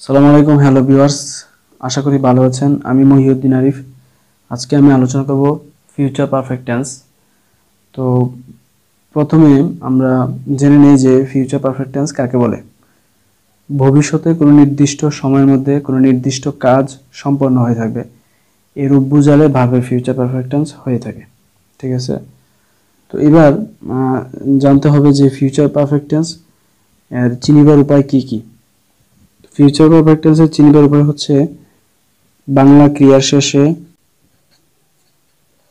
সালামু আলাইকুম, hello viewers. আশা করি ভালো আছেন। আমি মহিউদ্দিন আরিফ। আজকে আমি আলোচনা করব ফিউচার পারফেক্ট টেন্স। তো প্রথমে আমরা জেনে নেই যে ফিউচার পারফেক্ট টেন্স কাকে বলে। ভবিষ্যতে কোনো নির্দিষ্ট সময়ের মধ্যে কোনো নির্দিষ্ট কাজ সম্পন্ন হয়ে থাকবে, এই রূপ বুঝালে ভার্বের ফিউচার পারফেক্ট টেন্স হয়ে থাকে। ঠিক আছে, তো এবার জানতে হবে যে ফিউচার পারফেক্ট টেন্স এর চিনিবার উপায় কি কি। ফিউচার পারফেক্ট টেন্সের চিনিবার উপায় হচ্ছে বাংলা ক্রিয়ার শেষে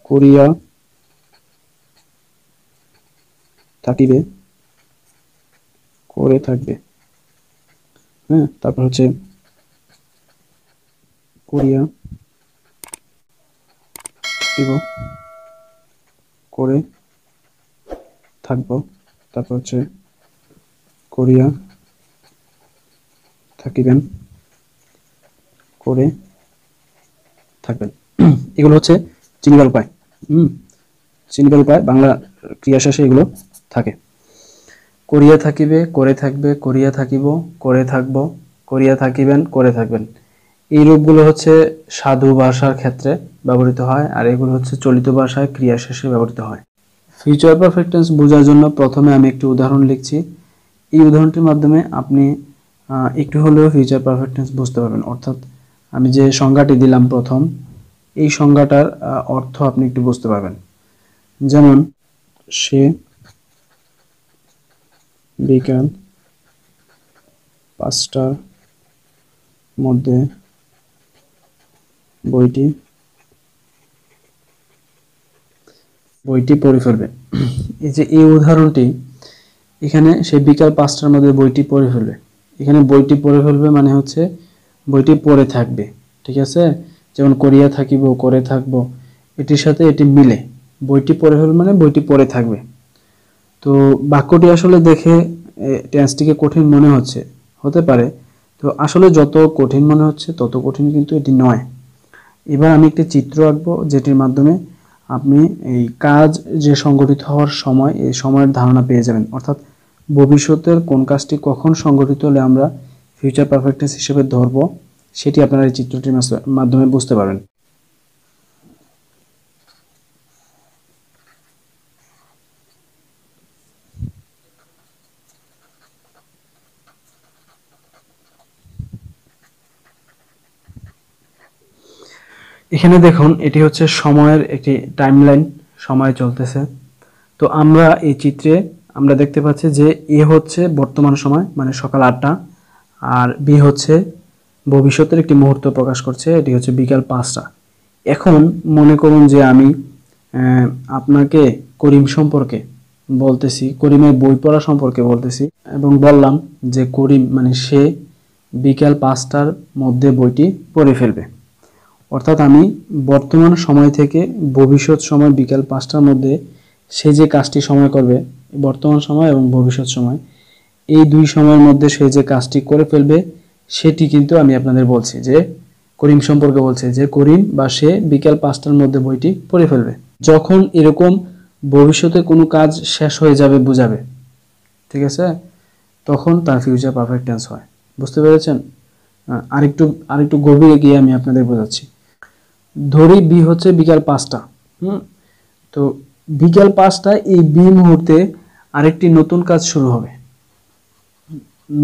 করিয়া থাকিবে, করে থাকবে। হ্যাঁ, তারপর হচ্ছে করিয়া থাকিব, করে থাকবো। তারপর হচ্ছে করিয়া থাকিবেন, করে থাকবেন। এগুলো হচ্ছে চিনিবার উপায়। চিনিবার উপায় বাংলা ক্রিয়া শেষে এগুলো থাকে। করিয়া থাকিবে, করে থাকবে, করিয়া থাকিব, করে থাকব, করিয়া থাকিবেন, করে থাকবেন। এই রূপগুলো হচ্ছে সাধু ভাষার ক্ষেত্রে ব্যবহৃত হয়, আর এগুলো হচ্ছে চলিত ভাষায় ক্রিয়া শেষে ব্যবহৃত হয়। ফিউচার পারফেক্ট টেন্স বোঝার জন্য প্রথমে আমি একটি উদাহরণ লিখছি। এই উদাহরণটির মাধ্যমে আপনি একটু হলেও ফিউচার পারফেক্ট টেন্স বুঝতে পারবেন। অর্থাৎ আমি যে সংজ্ঞাটি দিলাম প্রথম, এই সংজ্ঞাটার অর্থ আপনি একটু বুঝতে পারবেন। যেমন, সে বিকাল 5টার মধ্যে বইটি পড়ে ফেলবে। এই যে এই উদাহরণটি, এখানে সে বিকাল 5টার মধ্যে বইটি পড়ে ফেলবে। এখানে বইটি পড়ে ফেলবে মানে হচ্ছে বইটি পড়ে থাকবে। ঠিক আছে, যেমন করিয়া থাকিব, করে থাকব, এটির সাথে এটি মিলে। বইটি পড়ে ফেলবে মানে বইটি পড়ে থাকবে। তো বাক্যটি আসলে দেখে টেন্সটিকে কঠিন মনে হতে পারে। তো আসলে যত কঠিন মনে হচ্ছে তত কঠিন কিন্তু এটি নয়। এবার আমি একটি চিত্র আঁকবো, যেটির মাধ্যমে আপনি এই কাজ যে সংগঠিত হওয়ার সময়, এই সময়ের ধারণা পেয়ে যাবেন। অর্থাৎ ভবিষ্যতের কোন কাজটি কখন সংগঠিত হলে আমরা ফিউচার পারফেক্ট টেন্স হিসেবে ধরবো, সেটি আপনারা এই চিত্রটির মাধ্যমে বুঝতে পারবেন। এখানে দেখুন, এটি হচ্ছে সময়ের একটি টাইমলাইন, সময় চলতেছে। তো আমরা এই চিত্রে আমরা দেখতে পাচ্ছি যে এ হচ্ছে বর্তমান সময়, মানে সকাল 8টা, আর বি হচ্ছে ভবিষ্যতের একটি মুহূর্ত প্রকাশ করছে, এটি হচ্ছে বিকাল 5টা। এখন মনে করুন যে আমি আপনাকে করিম সম্পর্কে বলতেছি, করিমের বই পড়া সম্পর্কে বলতেছি, এবং বললাম যে করিম মানে সে বিকাল 5টার মধ্যে বইটি পড়ে ফেলবে। অর্থাৎ আমি বর্তমান সময় থেকে ভবিষ্যৎ সময় বিকাল 5টার মধ্যে সে যে কাজটি সময় করবে, বর্তমান সময় এবং ভবিষ্যৎ সময়, এই দুই সময়ের মধ্যে সে যে কাজটি করে ফেলবে, সেটি কিন্তু আমি আপনাদের বলছি যে করিম সম্পর্কে বলছে যে করিম বা সে বিকাল 5টার মধ্যে বইটি পড়ে ফেলবে। যখন এরকম ভবিষ্যতে কোনো কাজ শেষ হয়ে যাবে বোঝাবে, ঠিক আছে, তখন তার ফিউচার পারফেক্ট টেন্স হয়। বুঝতে পেরেছেন? আরেকটু আরেকটু গভীরে গিয়ে আমি আপনাদের বোঝাচ্ছি। ধরি বি হচ্ছে বিকাল 5টা। তো বিকাল 5টায় এই বি মুহূর্তে আরেকটি নতুন কাজ শুরু হবে।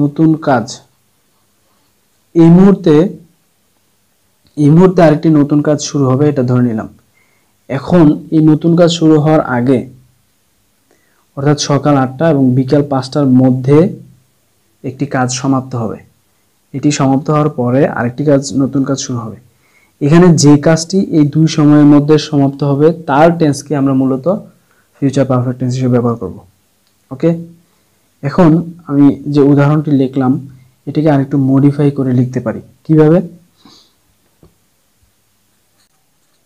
নতুন কাজ এই মুহূর্তে আরেকটি নতুন কাজ শুরু হবে, এটা ধরে নিলাম। এখন এই নতুন কাজ শুরু হওয়ার আগে, অর্থাৎ সকাল 8টা এবং বিকাল 5টার মধ্যে একটি কাজ সমাপ্ত হবে। এটি সমাপ্ত হওয়ার পরে আরেকটি কাজ, নতুন কাজ শুরু হবে। এখানে যে কাজটি এই দুই সময়ের মধ্যে সমাপ্ত হবে তার টেন্সকে আমরা মূলত ফিউচার পারফেক্ট টেন্স হিসেবে ব্যবহার করব। ওকে, এখন আমি যে উদাহরণটি লিখলাম এটিকে আরেকটু মডিফাই করে লিখতে পারি। কিভাবে?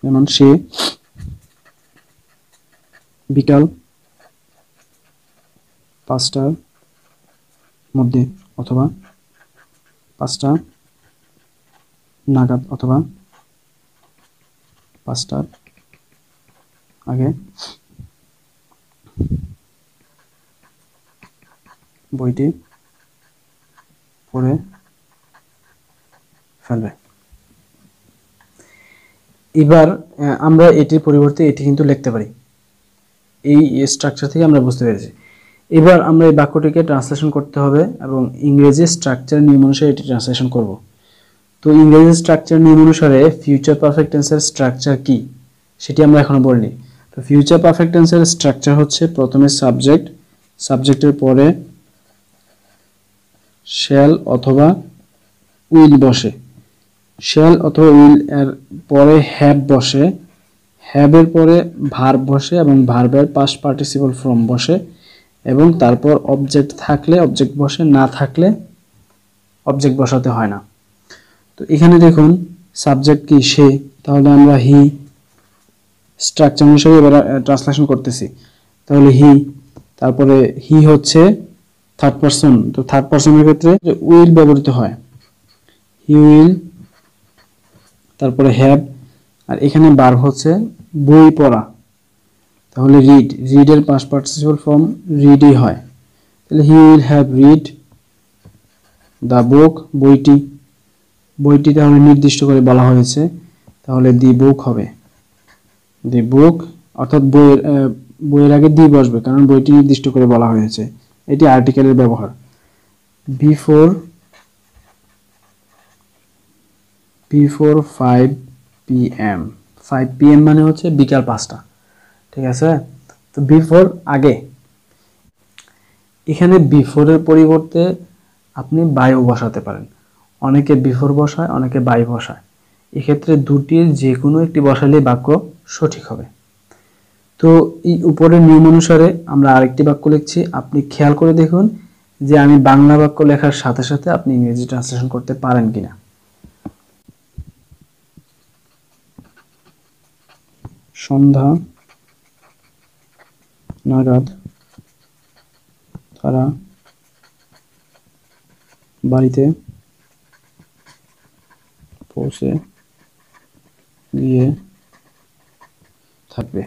যেমন সে বিকাল 5টার মধ্যে অথবা 5টা নাগাদ অথবা 5টার আগে বইটি পড়ে ফেলবে। এবার আমরা এটির পরিবর্তে এটি কিন্তু লিখতে পারি, এই স্ট্রাকচার থেকে আমরা বুঝতে পেরেছি। এবার আমরা এই বাক্যটিকে ট্রান্সলেশন করতে হবে এবং ইংরেজি স্ট্রাকচার নিয়ম অনুসারে এটি ট্রান্সলেশন করব। তো ইংরেজি স্ট্রাকচার নিয়ম অনুসারে ফিউচার পারফেক্ট টেন্সের স্ট্রাকচার কি সেটি আমরা এখনো বলিনি। তো ফিউচার পারফেক্ট টেন্সের স্ট্রাকচার হচ্ছে প্রথমে সাবজেক্ট, সাবজেক্টের পরে শ্যাল অথবা উইল বসে, শ্যাল অথবা উইল এর পরে হ্যাভ বসে, হ্যাভের পরে ভার্ব বসে এবং ভার্বের পাস্ট পার্টিসিপল ফর্ম বসে এবং তারপর অবজেক্ট থাকলে অবজেক্ট বসে, না থাকলে অবজেক্ট বসাতে হয় না। তো এখানে দেখুন সাবজেক্ট কি সে, তাহলে আমরা হি স্ট্রাকচার অনুসারে এবার ট্রান্সলেশন করতেছি। তাহলে হি, তারপরে হি হচ্ছে থার্ড পারসন, তো থার্ড পারসনের ক্ষেত্রে উইল ব্যবহৃত হয়, হি উইল, তারপরে হ্যাভ, আর এখানে ভার্ব হচ্ছে বই পড়া, তাহলে রিড, রিডের পাস্ট পার্টিসিপল ফর্ম রিডই হয়, তাহলে he will have read the book, বইটি, বইটি তাহলে নির্দিষ্ট করে বলা হয়েছে, তাহলে দি বুক হবে, দি বুক, অর্থাৎ বইয়ের আগে দি বসবে কারণ বইটি নির্দিষ্ট করে বলা হয়েছে, এটি আর্টিকেলের ব্যবহার। বিফোর 5 PM, 5 PM মানে হচ্ছে বিকাল 5টা, ঠিক আছে। তো বিফোর আগে, এখানে বিফোরের পরিবর্তে আপনি বায়ু বসাতে পারেন, অনেকে বিফোর বসায় অনেকে বাই বসায়, এক্ষেত্রে দুটির যে কোনো একটি বসালে বাক্য সঠিক হবে। তো এই উপরের নিয়ম অনুসারে আমরা আরেকটি বাক্য লিখছি, আপনি খেয়াল করে দেখুন যে আমি বাংলা বাক্য লেখার সাথে সাথে আপনি ইংরেজি ট্রান্সলেশন করতে পারেন কিনা। সন্ধ্যা নাগাদ তারা বাড়িতে পৌঁছে গিয়ে থাকবে।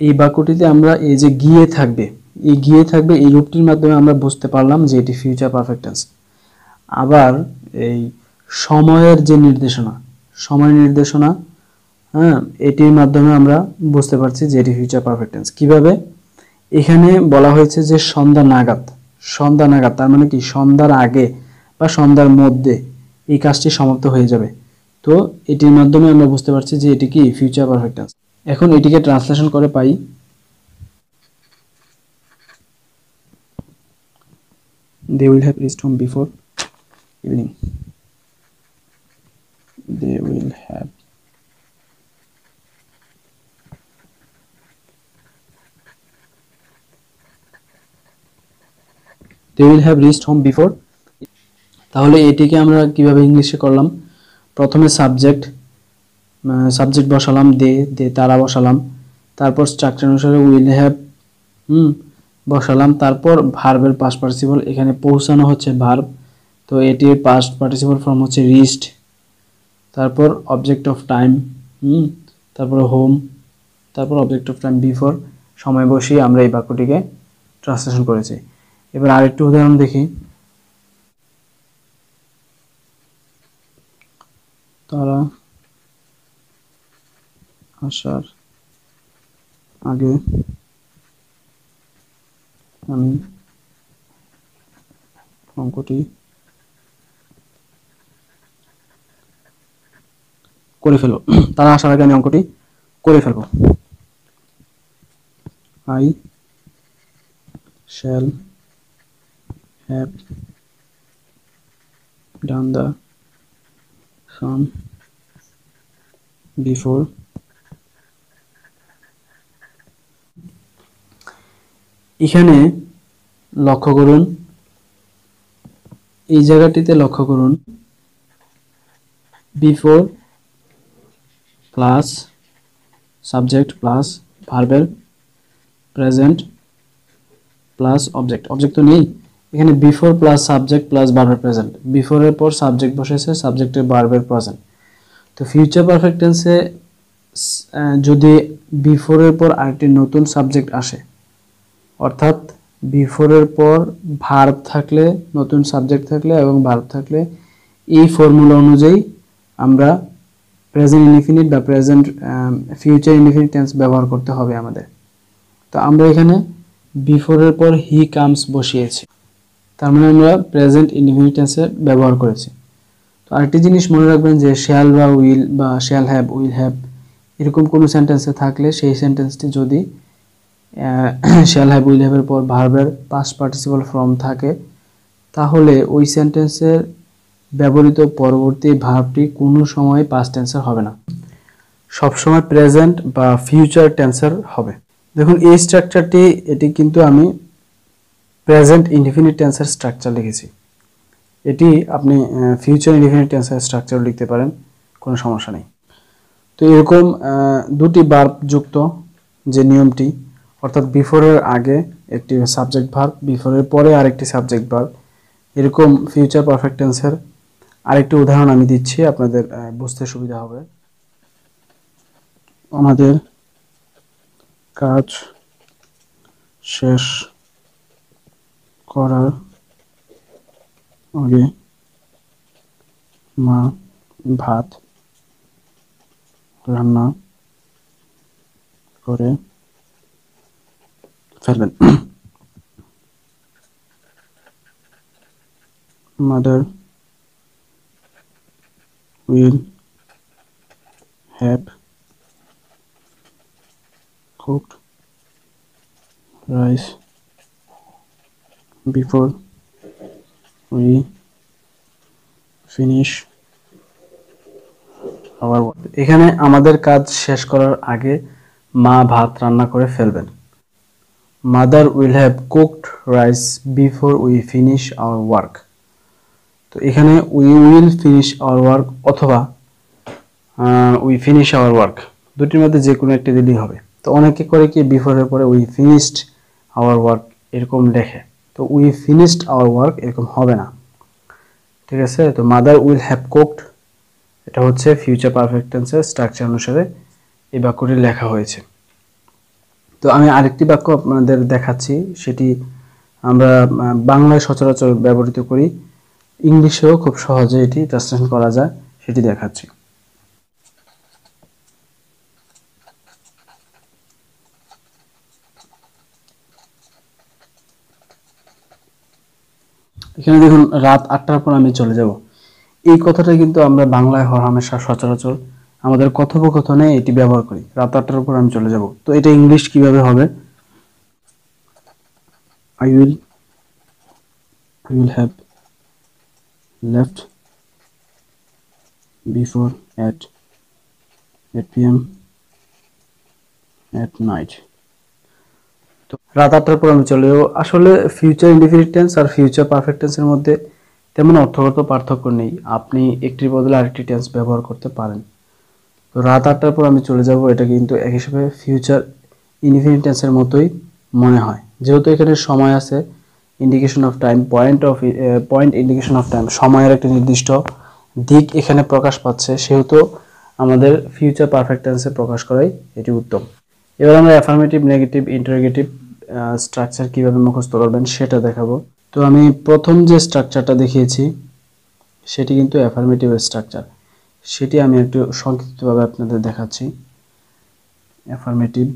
এই বাক্যটিতে আমরা এই যে গিয়ে থাকবে, এই গিয়ে থাকবে এই রূপটির মাধ্যমে আমরা বুঝতে পারলাম যে এটি ফিউচার পারফেক্ট টেন্স। আবার এই সময়ের যে নির্দেশনা, সময় নির্দেশনা, হ্যাঁ, এটির মাধ্যমে আমরা বুঝতে পারছি যে এটি ফিউচার পারফেক্ট টেন্স। কিভাবে? এখানে বলা হয়েছে যে সন্ধ্যা নাগাদ, সন্ধ্যা নাগাদ তার মানে কি সন্ধ্যার আগে বা সন্ধ্যার মধ্যে এই কাজটি সমাপ্ত হয়ে যাবে। তো এটির মাধ্যমে আমরা বুঝতে পারছি যে এটি কি ফিউচার পারফেক্ট টেন্স। এখন এটিকে ট্রান্সলেশন করে পাই, they will have reached home before evening, they will have reached home before। তাহলে এটিকে আমরা কিভাবে ইংলিশে করলাম, প্রথমে সাবজেক্ট বসালাম, দে তারা বসালাম, তারপর স্ট্রাকচার অনুসারে উইল হ্যাভ বসালাম, তারপর ভার্বের পাস্ট পার্টিসিপল, এখানে পৌঁছানো হচ্ছে ভার্ব, তো এটির পাস্ট পার্টিসিপল ফর্ম হচ্ছে রিচড, তারপর অবজেক্ট অফ টাইম, তারপর হোম, তারপর অবজেক্ট অফ টাইম বিফোর, সময় বসিয়ে আমরা এই বাক্যটিকে ট্রান্সলেশন করেছি। এবার আরেকটু উদাহরণ দেখি, তারা আসার আগে আমি অঙ্কটি করে ফেলবো, তারা আসার আগে আমি অঙ্কটি করে ফেলবো, I shall have done the sum before এখানে লক্ষ্য করুন, এই জায়গাটিতে লক্ষ্য করুন, বিফোর প্লাস সাবজেক্ট প্লাস ভার্বের প্রেজেন্ট প্লাস অবজেক্ট, অবজেক্ট তো নেই এখানে, বিফোর প্লাস সাবজেক্ট প্লাস ভার্বের প্রেজেন্ট, বিফোরের পর সাবজেক্ট বসেছে, সাবজেক্টের ভার্বের প্রেজেন্ট। তো ফিউচার পারফেক্ট টেন্সে যদি বিফোরের পর আরেকটি নতুন সাবজেক্ট আসে, অর্থাৎ বিফোরের পর ভার্ব থাকলে, নতুন সাবজেক্ট থাকলে এবং ভার্ব থাকলে এই ফর্মুলা অনুযায়ী আমরা প্রেজেন্ট ইনডিফিনিট বা প্রেজেন্ট ফিউচার ইনডিফিনিট টেন্স ব্যবহার করতে হবে আমাদের। তো আমরা এখানে বিফোরের পর হি কামস বসিয়েছি, তার মানে আমরা প্রেজেন্ট ইনডিফিনিট টেন্সের ব্যবহার করেছি। তো আরেকটি জিনিস মনে রাখবেন যে শ্যাল বা উইল বা শ্যাল হ্যাভ, উইল হ্যাভ এরকম কোনো সেন্টেন্সে থাকলে সেই সেন্টেন্সটি যদি শ্যাল হ্যাভ, উইল হ্যাভের পর ভার্বের পাস্ট পার্টিসিপল ফর্ম থাকে তাহলে ওই সেন্টেন্সের ব্যবহৃত পরবর্তী ভার্বটি কোনো সময় পাস্ট টেন্সের হবে না, সবসময় প্রেজেন্ট বা ফিউচার টেন্সের হবে। দেখুন এই স্ট্রাকচারটি, এটি কিন্তু আমি প্রেজেন্ট ইনডিফিনিট টেন্সের স্ট্রাকচার লিখেছি। এটি আপনি ফিউচার ইনডিফিনিট টেন্সের স্ট্রাকচার লিখতে পারেন, কোনো সমস্যা নেই। তো এরকম দুটি ভার্ব যুক্ত যে নিয়মটি, অর্থাৎ বিফোরের আগে একটি সাবজেক্ট ভার্ব, বিফোরের পরে আরেকটি সাবজেক্ট ভার্ব, এরকম ফিউচার পারফেক্ট টেন্সের আরেকটি উদাহরণ আমি দিচ্ছি, আপনাদের বুঝতে সুবিধা হবে। আমাদের কাজ শেষ করার আগে মা ভাত রান্না করে ফেলবেন। Mother will have cooked rice before we finish our work. এখানে আমাদের কাজ শেষ করার আগে মা ভাত রান্না করে ফেলবেন। Mother will have cooked rice before we finish our work. তো এখানে we will finish our work অথবা we finish our work দুটির মধ্যে যে কোনো একটি দিলেই হবে। তো অনেকে করে কি বিফোরের পরে we finished our work এরকম লেখে, তো we finished our work এরকম হবে না, ঠিক আছে। তো mother will have cooked এটা হচ্ছে ফিউচার পারফেক্ট টেন্সের স্ট্রাকচার অনুসারে এই বাক্যটি লেখা হয়েছে। তো আমি আরেকটি বাক্য আপনাদের দেখাচ্ছি, সেটি আমরা বাংলায় সচরাচর ব্যবহৃত করি, ইংলিশেও খুব সহজে এটি ট্রান্সলেশন করা যায়, সেটি দেখাচ্ছি। এখানে দেখুন রাত 8টার পর আমি চলে যাব, এই কথাটা কিন্তু আমরা বাংলায় হরহামেশা সচরাচর আমাদের কথোপকথনে এটি ব্যবহার করি, রাত 8টার পর আমি চলে যাব। তো এটা ইংলিশ কিভাবে হবে? I will have left before at 8 p.m. at night. তো রাত 8টার পর আমি চলে যাব, আসলে ফিউচার ইনডিফিনিট টেন্স আর ফিউচার পারফেক্ট টেন্সের মধ্যে তেমন অর্থগত পার্থক্য নেই, আপনি একটির বদলে আরেকটি টেন্স ব্যবহার করতে পারেন। তো রাত 8টার পর আমি চলে যাব, এটা কিন্তু এক হিসেবে ফিউচার ইনডিফিনিট টেন্সের মতোই মনে হয়, যেহেতু এখানে সময় আছে, indication of time, point indication of time, সময়ের একটা নির্দিষ্ট দিক এখানে প্রকাশ পাচ্ছে, সেহেতু আমাদের ফিউচার পারফেক্ট টেন্সে প্রকাশ করাই এটি উত্তম। এবার আমরা অ্যাফার্মেটিভ, নেগেটিভ, ইন্টারোগেটিভ স্ট্রাকচার কিভাবে মুখস্থ করবেন সেটা দেখাবো। তো আমি প্রথম যে স্ট্রাকচারটা দেখিয়েছি সেটি কিন্তু অ্যাফার্মেটিভ স্ট্রাকচার, সেটি আমি একটু সংক্ষিপ্তভাবে আপনাদের দেখাচ্ছি। অ্যাফার্মেটিভ,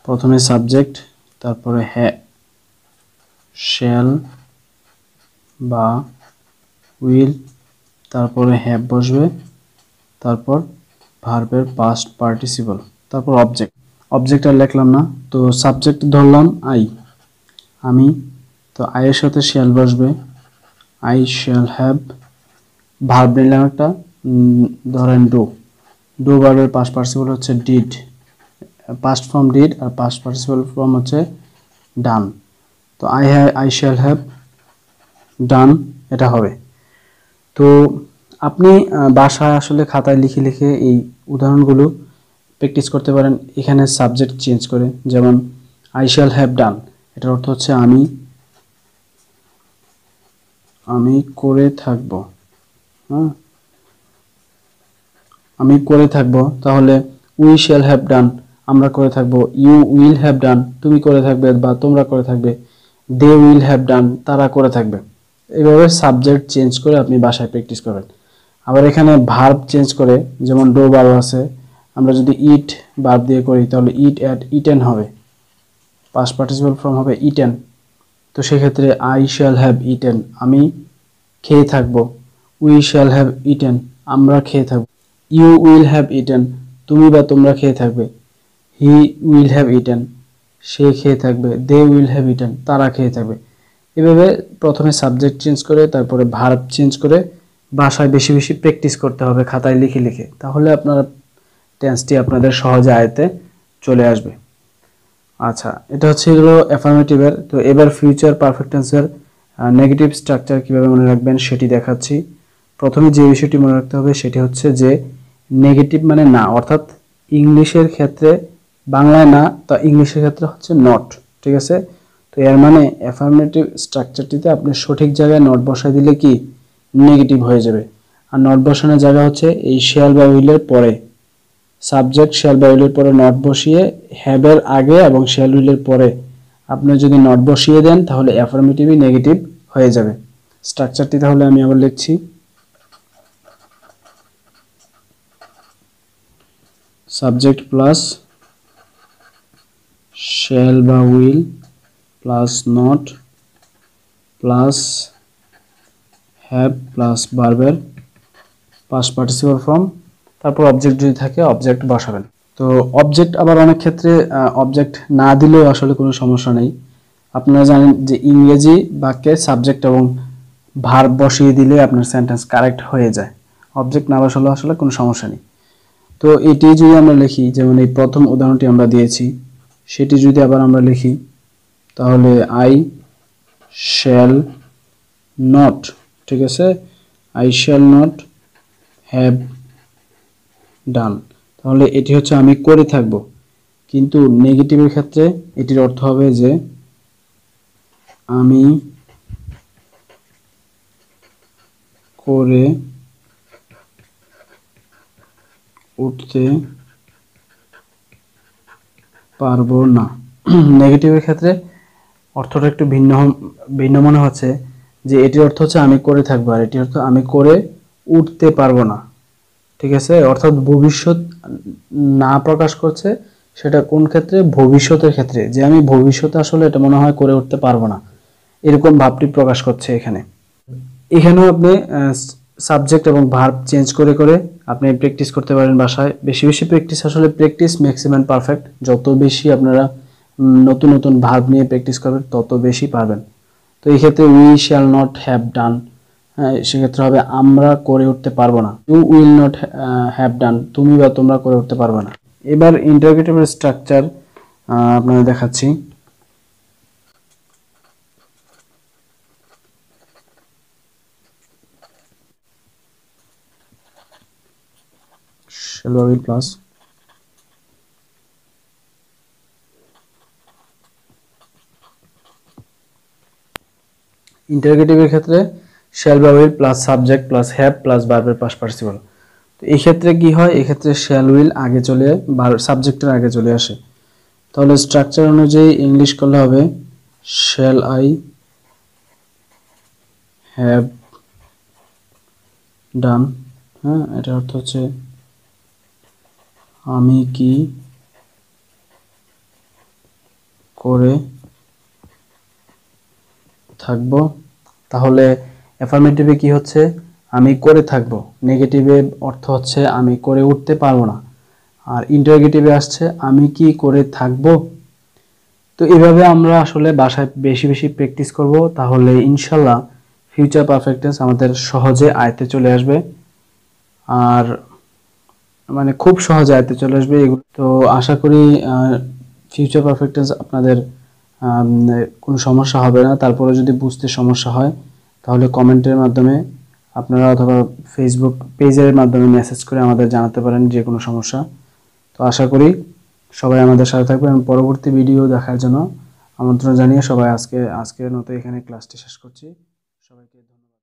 প্রথমে সাবজেক্ট, তারপরে শ্যাল বা উইল, তারপরে হ্যাভ বসবে, তারপর ভার্বের পাস্ট পার্টিসিপল, তারপর অবজেক্ট আর লিখলাম না, তো সাবজেক্ট ধরলাম আমি, তো আইয়ের সাথে শ্যাল বসবে, আই শ্যাল হ্যাভ, ভার্ব নিলাম একটা, ধরেন ডু ভার্বের পাস্ট পার্টিসিপল হচ্ছে ডিড, পাস্ট ফর্ম ডিড আর পাস্ট পার্টিসিপল ফর্ম হচ্ছে ডান, তো আই শ্যাল হ্যাভ ডান এটা হবে। তো আপনি বাসায় আসলে খাতায় লিখে লিখে এই উদাহরণগুলো প্র্যাকটিস করতে পারেন, এখানে সাবজেক্ট চেঞ্জ করে, যেমন আই শ্যাল হ্যাভ ডান, এটার অর্থ হচ্ছে আমি করে থাকব, হ্যাঁ আমি করে থাকব, তাহলে উই শ্যাল হ্যাভ ডান, আমরা করে থাকবো। ইউ উইল হ্যাভ ডান, তুমি করে থাকবে বা তোমরা করে থাকবে। দে উইল হ্যাভ ডান, তারা করে থাকবে। এইভাবে সাবজেক্ট চেঞ্জ করে আপনি বাসায় প্র্যাকটিস করবেন। আবার এখানে ভার্ব চেঞ্জ করে, যেমন ডো ভার্ব আছে, আমরা যদি ইট ভার্ব দিয়ে করি তাহলে ইট অ্যাট ইটেন হবে, পাস্ট পার্টিসিপল ফর্ম হবে ইটেন। তো সেক্ষেত্রে আই শ্যাল হ্যাভ ইটেন, আমি খেয়ে থাকবো। উই শ্যাল হ্যাভ ইটেন, আমরা খেয়ে থাকবো। ইউ উইল হ্যাভ ইটেন, তুমি বা তোমরা খেয়ে থাকবে। হি উইল হ্যাভ ইটেন, সে খেয়ে থাকবে। দে উইল হ্যাভ ইটেন, তারা খেয়ে থাকবে। এভাবে প্রথমে সাবজেক্ট চেঞ্জ করে তারপরে ভার্ব চেঞ্জ করে বাসায় বেশি বেশি প্র্যাকটিস করতে হবে খাতায় লিখে লিখে, তাহলে আপনার টেন্সটি আপনাদের সহজে আয়ত্তে চলে আসবে। আচ্ছা, এটা হচ্ছে এগুলো অ্যাফার্মেটিভের। তো এবার ফিউচার পারফেক্ট টেন্সের নেগেটিভ স্ট্রাকচার কীভাবে মনে রাখবেন সেটি দেখাচ্ছি। প্রথমে যে বিষয়টি মনে রাখতে হবে সেটি হচ্ছে যে নেগেটিভ মানে না, অর্থাৎ ইংলিশের ক্ষেত্রে বাংলায় না, তা ইংলিশের ক্ষেত্রে হচ্ছে নট, ঠিক আছে। তো এর মানে অ্যাফার্মেটিভ স্ট্রাকচারটিতে আপনি সঠিক জায়গায় নট বসাই দিলে কি নেগেটিভ হয়ে যাবে। আর নট বসানোর জায়গা হচ্ছে এই শ্যাল বা উইলের পরে, সাবজেক্ট শ্যাল বা উইলের পরে নট বসিয়ে, হ্যাভের আগে এবং শ্যাল উইলের পরে আপনি যদি নট বসিয়ে দেন তাহলে অ্যাফার্মেটিভই নেগেটিভ হয়ে যাবে। স্ট্রাকচারটি তাহলে আমি আবার লিখছি। সাবজেক্ট প্লাস শ্যাল বা will plus not plus have plus ভার্বের পাস্ট পার্টিসিপল ফর্ম, তারপর অবজেক্ট যদি থাকে অবজেক্ট বসাবেন। তো অবজেক্ট আবার অনেক ক্ষেত্রে অবজেক্ট না দিলেও আসলে কোনো সমস্যা নেই। আপনারা জানেন যে ইংরেজি বাক্যে সাবজেক্ট এবং ভার্ব বসিয়ে দিলে আপনার সেন্টেন্স কারেক্ট হয়ে যায়, অবজেক্ট না বসালেও আসলে কোনো সমস্যা নেই। তো এটি যদি আমরা লিখি, যেমন এই প্রথম উদাহরণটি আমরা দিয়েছি, সেটি যদি আবার আমরা লিখি তাহলে আই শ্যাল নট, ঠিক আছে, আই শ্যাল নট হ্যাভ ডান, তাহলে এটি হচ্ছে আমি করে থাকব। কিন্তু নেগেটিভের ক্ষেত্রে এটির অর্থ হবে যে আমি করে উঠতে পারবো না। নেগেটিভের ক্ষেত্রে অর্থটা একটু ভিন্ন মনে হচ্ছে, যে এটির অর্থ হচ্ছে আমি করে থাকবো, আর এটির অর্থ আমি করে উঠতে পারবো না, ঠিক আছে। অর্থাৎ ভবিষ্যৎ না প্রকাশ করছে, সেটা কোন ক্ষেত্রে, ভবিষ্যতের ক্ষেত্রে, যে আমি ভবিষ্যতে আসলে এটা মনে হয় করে উঠতে পারবো না, এরকম ভাবটি প্রকাশ করছে এখানে। এখানেও আপনি সাবজেক্ট এবং ভার্ব চেঞ্জ করে করে আপনি প্র্যাকটিস করতে পারেন বাসায়। বেশি বেশি প্র্যাকটিস, আসলে প্র্যাকটিস ম্যাক্সিমাম পারফেক্ট। যত বেশি আপনারা নতুন নতুন ভার্ব নিয়ে প্র্যাকটিস করবেন তত বেশি পারবেন। তো এই ক্ষেত্রে we shall not have done, হ্যাঁ, সেক্ষেত্রে হবে আমরা করে উঠতে পারবো না। You will not have done, তুমি বা তোমরা করে উঠতে পারবে না। এবার ইন্টারোগেটিভের স্ট্রাকচার আপনাদের দেখাচ্ছি। শ্যাল বা উইল প্লাস ইন্টারোগেটিভের ক্ষেত্রে শ্যাল বা will plus subject plus have plus ভার্বের পাস্ট পার্টিসিপল। তো এই ক্ষেত্রে কি হয়, এক্ষেত্রে শ্যাল উইল আগে চলে, সাবজেক্টের আগে চলে আসে। তাহলে স্ট্রাকচার অনুযায়ী ইংলিশ করলে হবে শ্যাল আই হ্যাভ ডান, হ্যাঁ, এটার অর্থ হচ্ছে আমি কি করে থাকবো। তাহলে অ্যাফার্মেটিভে কি হচ্ছে, আমি করে থাকবো। নেগেটিভে অর্থ হচ্ছে আমি করে উঠতে পারবো না। আর ইন্টারোগেটিভে আসছে আমি কি করে থাকবো। তো এভাবে আমরা আসলে বাসায় বেশি বেশি প্র্যাকটিস করব, তাহলে ইনশাল্লাহ ফিউচার পারফেক্ট টেন্স আমাদের সহজে আয়ত্তে চলে আসবে। আর মানে খুব সহজে আয়ত্তে চলে আসবে এগুলো। তো আশা করি ফিউচার পারফেক্ট টেন্স আপনাদের কোনো সমস্যা হবে না। তারপরে যদি বুঝতে সমস্যা হয় তাহলে কমেন্টের মাধ্যমে আপনারা অথবা ফেসবুক পেজের মাধ্যমে মেসেজ করে আমাদের জানাতে পারেন যে কোনো সমস্যা। তো আশা করি সবাই আমাদের সাথে থাকবে এবং পরবর্তী ভিডিও দেখার জন্য আমন্ত্রণ জানিয়ে সবাই আজকের মতো এখানে ক্লাসটি শেষ করছি। সবাইকে ধন্যবাদ।